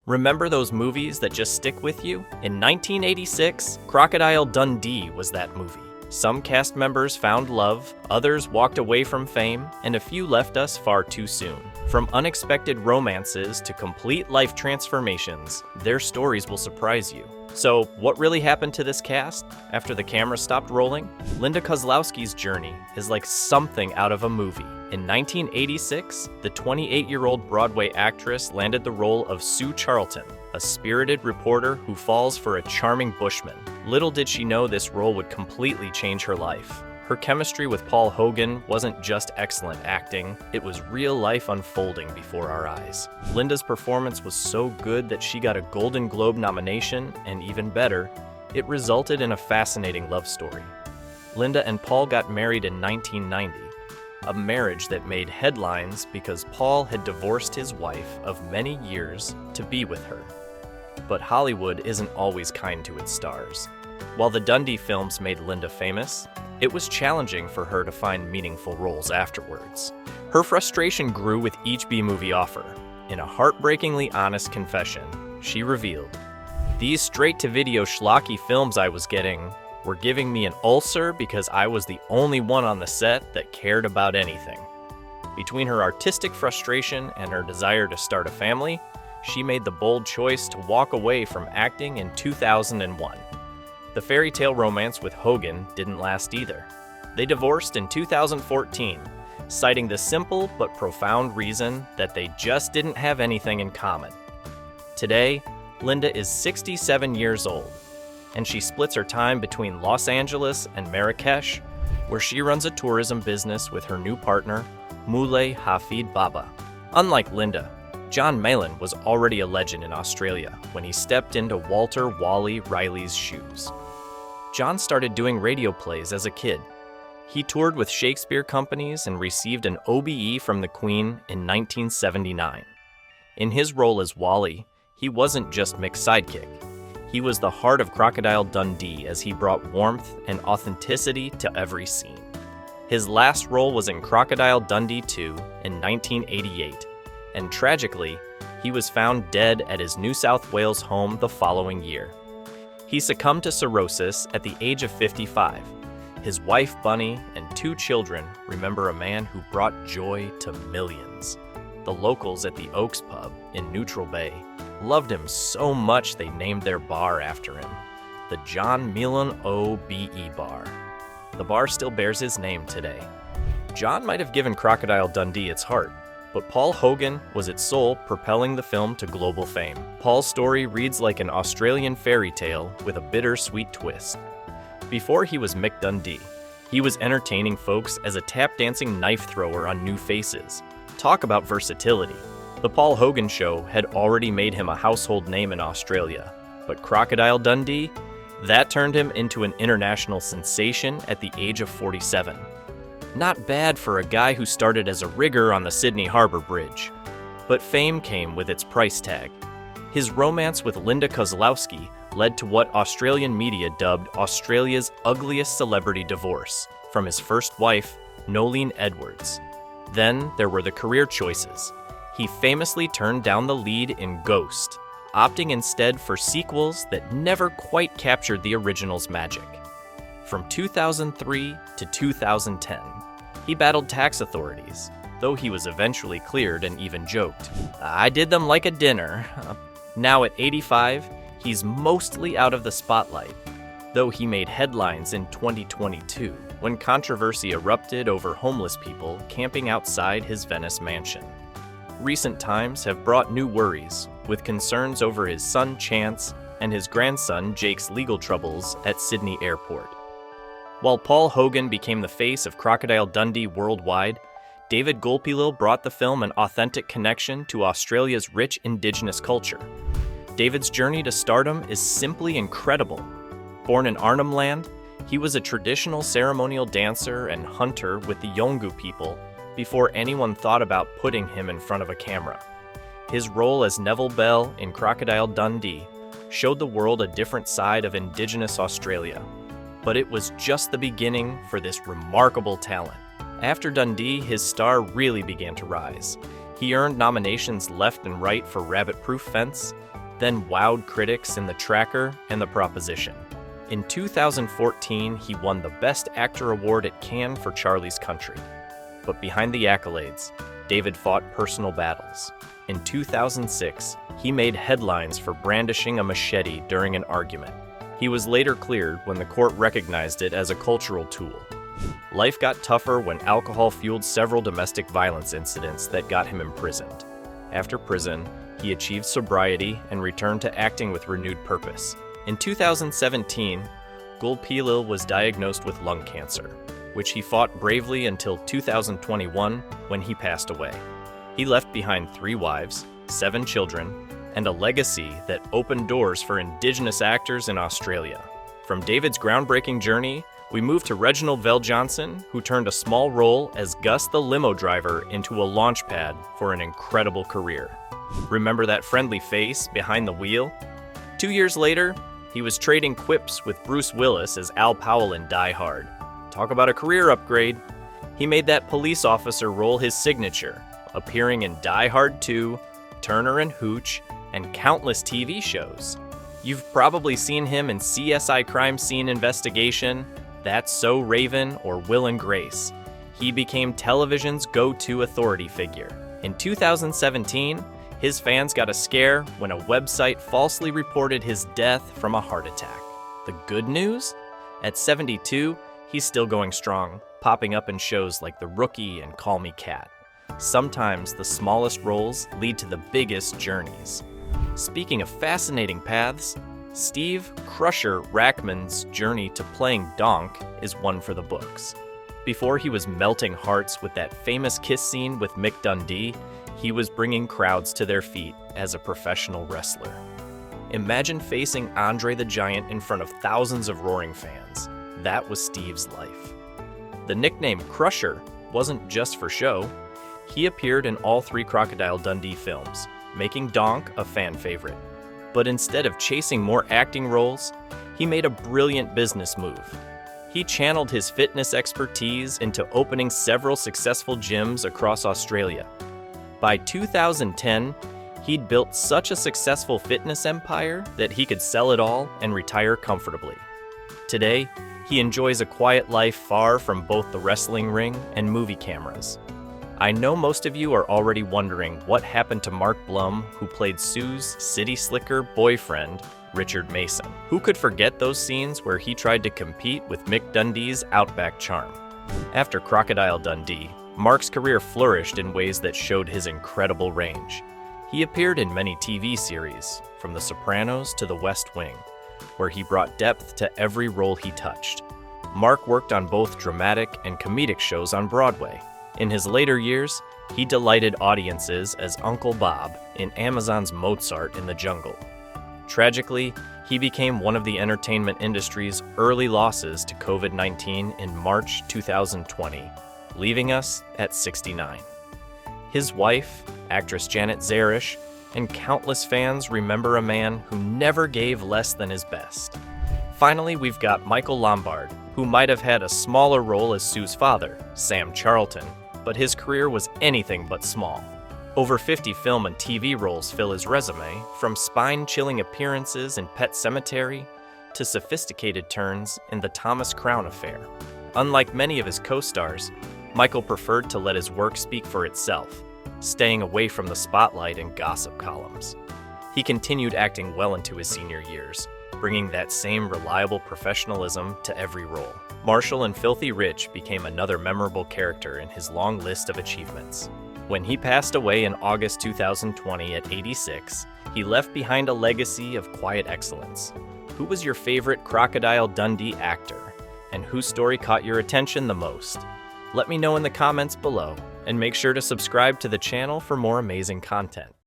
Remember those movies that just stick with you? In 1986, Crocodile Dundee was that movie. Some cast members found love, others walked away from fame, and a few left us far too soon. From unexpected romances to complete life transformations, their stories will surprise you. So, what really happened to this cast after the camera stopped rolling? Linda Kozlowski's journey is like something out of a movie. In 1986, the 28-year-old Broadway actress landed the role of Sue Charlton, a spirited reporter who falls for a charming bushman. Little did she know this role would completely change her life. Her chemistry with Paul Hogan wasn't just excellent acting, it was real life unfolding before our eyes. Linda's performance was so good that she got a Golden Globe nomination, and even better, it resulted in a fascinating love story. Linda and Paul got married in 1990, a marriage that made headlines because Paul had divorced his wife of many years to be with her. But Hollywood isn't always kind to its stars. While the Dundee films made Linda famous, it was challenging for her to find meaningful roles afterwards. Her frustration grew with each B-movie offer. In a heartbreakingly honest confession, she revealed, "These straight-to-video schlocky films I was getting were giving me an ulcer because I was the only one on the set that cared about anything." Between her artistic frustration and her desire to start a family, she made the bold choice to walk away from acting in 2001. The fairy tale romance with Hogan didn't last either. They divorced in 2014, citing the simple but profound reason that they just didn't have anything in common. Today, Linda is 67 years old, and she splits her time between Los Angeles and Marrakesh, where she runs a tourism business with her new partner, Moulay Hafid Baba. Unlike Linda, John Mayall was already a legend in Australia when he stepped into Walter Wally Riley's shoes. John started doing radio plays as a kid. He toured with Shakespeare companies and received an OBE from the Queen in 1979. In his role as Wally, he wasn't just Mick's sidekick. He was the heart of Crocodile Dundee as he brought warmth and authenticity to every scene. His last role was in Crocodile Dundee 2 in 1988, and tragically, he was found dead at his New South Wales home the following year. He succumbed to cirrhosis at the age of 55. His wife, Bunny, and 2 children remember a man who brought joy to millions. The locals at the Oaks Pub in Neutral Bay loved him so much they named their bar after him, the John Milan O.B.E. Bar. The bar still bears his name today. John might have given Crocodile Dundee its heart, but Paul Hogan was its soul, propelling the film to global fame. Paul's story reads like an Australian fairy tale with a bittersweet twist. Before he was Mick Dundee, he was entertaining folks as a tap-dancing knife thrower on New Faces. Talk about versatility. The Paul Hogan Show had already made him a household name in Australia, but Crocodile Dundee, that turned him into an international sensation at the age of 47. Not bad for a guy who started as a rigger on the Sydney Harbour Bridge. But fame came with its price tag. His romance with Linda Kozlowski led to what Australian media dubbed Australia's ugliest celebrity divorce from his first wife, Nolene Edwards. Then there were the career choices. He famously turned down the lead in Ghost, opting instead for sequels that never quite captured the original's magic. From 2003 to 2010, he battled tax authorities, though he was eventually cleared and even joked, "I did them like a dinner." Now at 85, he's mostly out of the spotlight, though he made headlines in 2022 when controversy erupted over homeless people camping outside his Venice mansion. Recent times have brought new worries, with concerns over his son Chance and his grandson Jake's legal troubles at Sydney Airport. While Paul Hogan became the face of Crocodile Dundee worldwide, David Gulpilil brought the film an authentic connection to Australia's rich Indigenous culture. David's journey to stardom is simply incredible. Born in Arnhem Land, he was a traditional ceremonial dancer and hunter with the Yolngu people before anyone thought about putting him in front of a camera. His role as Neville Bell in Crocodile Dundee showed the world a different side of Indigenous Australia. But it was just the beginning for this remarkable talent. After Dundee, his star really began to rise. He earned nominations left and right for Rabbit Proof Fence, then wowed critics in The Tracker and The Proposition. In 2014, he won the Best Actor award at Cannes for Charlie's Country. But behind the accolades, David fought personal battles. In 2006, he made headlines for brandishing a machete during an argument. He was later cleared when the court recognized it as a cultural tool. Life got tougher when alcohol fueled several domestic violence incidents that got him imprisoned. After prison, he achieved sobriety and returned to acting with renewed purpose. In 2017, Gulpilil was diagnosed with lung cancer, which he fought bravely until 2021 when he passed away. He left behind 3 wives, 7 children, and a legacy that opened doors for Indigenous actors in Australia. From David's groundbreaking journey, we move to Reginald VelJohnson, who turned a small role as Gus the limo driver into a launch pad for an incredible career. Remember that friendly face behind the wheel? 2 years later, he was trading quips with Bruce Willis as Al Powell in Die Hard. Talk about a career upgrade. He made that police officer role his signature, appearing in Die Hard 2, Turner and Hooch, and countless TV shows. You've probably seen him in CSI Crime Scene Investigation, That's So Raven, or Will and Grace. He became television's go-to authority figure. In 2017, his fans got a scare when a website falsely reported his death from a heart attack. The good news? At 72, he's still going strong, popping up in shows like The Rookie and Call Me Kat. Sometimes the smallest roles lead to the biggest journeys. Speaking of fascinating paths, Steve "Crusher" Rackman's journey to playing Donk is one for the books. Before he was melting hearts with that famous kiss scene with Mick Dundee, he was bringing crowds to their feet as a professional wrestler. Imagine facing Andre the Giant in front of thousands of roaring fans. That was Steve's life. The nickname Crusher wasn't just for show. He appeared in all 3 Crocodile Dundee films, making Donk a fan favorite. But instead of chasing more acting roles, he made a brilliant business move. He channeled his fitness expertise into opening several successful gyms across Australia. By 2010, he'd built such a successful fitness empire that he could sell it all and retire comfortably. Today, he enjoys a quiet life far from both the wrestling ring and movie cameras. I know most of you are already wondering what happened to Mark Blum, who played Sue's city slicker boyfriend, Richard Mason. Who could forget those scenes where he tried to compete with Mick Dundee's outback charm? After Crocodile Dundee, Mark's career flourished in ways that showed his incredible range. He appeared in many TV series, from The Sopranos to The West Wing, where he brought depth to every role he touched. Mark worked on both dramatic and comedic shows on Broadway. In his later years, he delighted audiences as Uncle Bob in Amazon's Mozart in the Jungle. Tragically, he became one of the entertainment industry's early losses to COVID-19 in March 2020, leaving us at 69. His wife, actress Janet Zarish, and countless fans remember a man who never gave less than his best. Finally, we've got Michael Lombard, who might have had a smaller role as Sue's father, Sam Charlton, but his career was anything but small. Over 50 film and TV roles fill his resume, from spine-chilling appearances in Pet Sematary to sophisticated turns in The Thomas Crown Affair. Unlike many of his co-stars, Michael preferred to let his work speak for itself, staying away from the spotlight and gossip columns. He continued acting well into his senior years, bringing that same reliable professionalism to every role. Marshall in Filthy Rich became another memorable character in his long list of achievements. When he passed away in August 2020 at 86, he left behind a legacy of quiet excellence. Who was your favorite Crocodile Dundee actor, and whose story caught your attention the most? Let me know in the comments below, and make sure to subscribe to the channel for more amazing content.